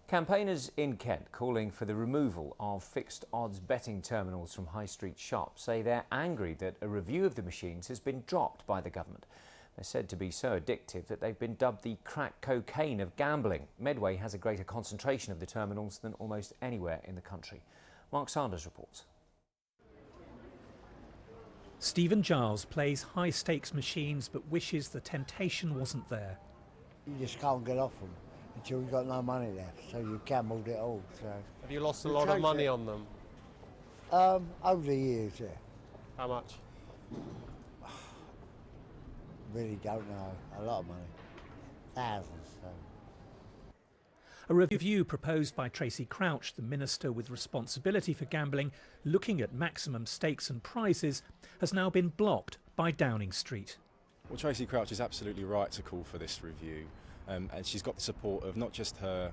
Campaigners in Kent calling for the removal of fixed odds betting terminals from high street shops say they're angry that a review of the machines has been dropped by the government. They're said to be so addictive that they've been dubbed the crack cocaine of gambling. Medway has a greater concentration of the terminals than almost anywhere in the country. Mark Sanders reports. Stephen Giles plays high-stakes machines but wishes the temptation wasn't there. You just can't get off them until you've got no money left, so you've gambled it all. So. Have you lost a lot of money on them? Over the years, yeah. How much? Really don't know. A lot of money. Thousands. So. A review proposed by Tracey Crouch, the minister with responsibility for gambling, looking at maximum stakes and prizes, has now been blocked by Downing Street. Well, Tracey Crouch is absolutely right to call for this review. And she's got the support of not just her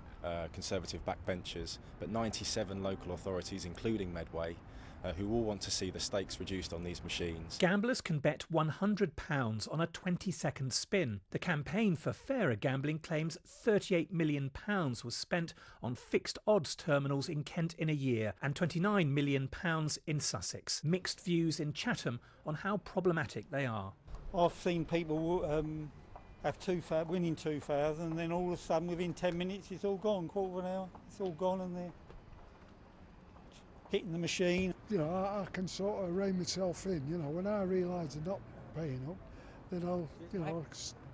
Conservative backbenchers, but 97 local authorities, including Medway, who all want to see the stakes reduced on these machines. Gamblers can bet £100 on a 20-second spin. The campaign for fairer gambling claims £38 million was spent on fixed odds terminals in Kent in a year and £29 million in Sussex. Mixed views in Chatham on how problematic they are. I've seen people have winning 2,000 and then all of a sudden within 10 minutes it's all gone, quarter of an hour, it's all gone and they're hitting the machine. You know, I can sort of rein myself in, you know, when I realise I'm not paying up, then I'll,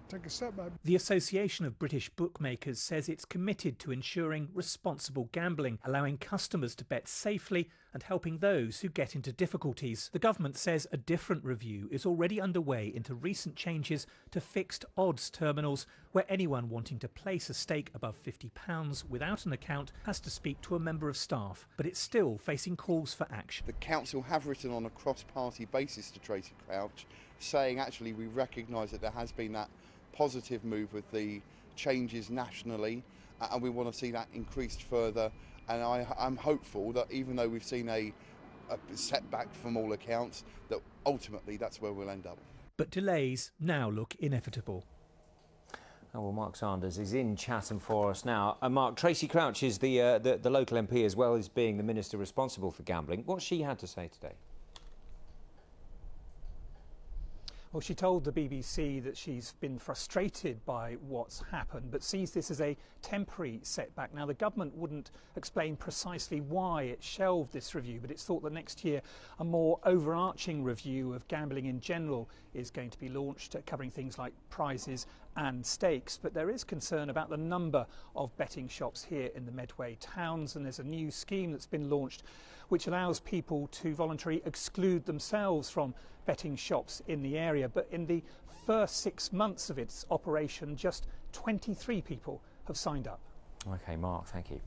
take a step back. The Association of British Bookmakers says it's committed to ensuring responsible gambling, allowing customers to bet safely and helping those who get into difficulties. The government says a different review is already underway into recent changes to fixed odds terminals, where anyone wanting to place a stake above £50 without an account has to speak to a member of staff, but it's still facing calls for action. The council have written on a cross-party basis to Tracey Crouch, saying actually we recognise that there has been that positive move with the changes nationally, and we want to see that increased further. And I'm hopeful that even though we've seen a setback from all accounts, that ultimately that's where we'll end up. But delays now look inevitable. Oh, well, Mark Sanders is in Chatham for us now. Mark, Tracey Crouch is the local MP as well as being the minister responsible for gambling. What's she had to say today? Well, she told the BBC that she's been frustrated by what's happened, but sees this as a temporary setback. Now, the government wouldn't explain precisely why it shelved this review, but it's thought that next year a more overarching review of gambling in general is going to be launched, covering things like prizes and stakes. But there is concern about the number of betting shops here in the Medway towns, and there's a new scheme that's been launched which allows people to voluntarily exclude themselves from betting shops in the area. But in the first 6 months of its operation, just 23 people have signed up. OK, Mark, thank you.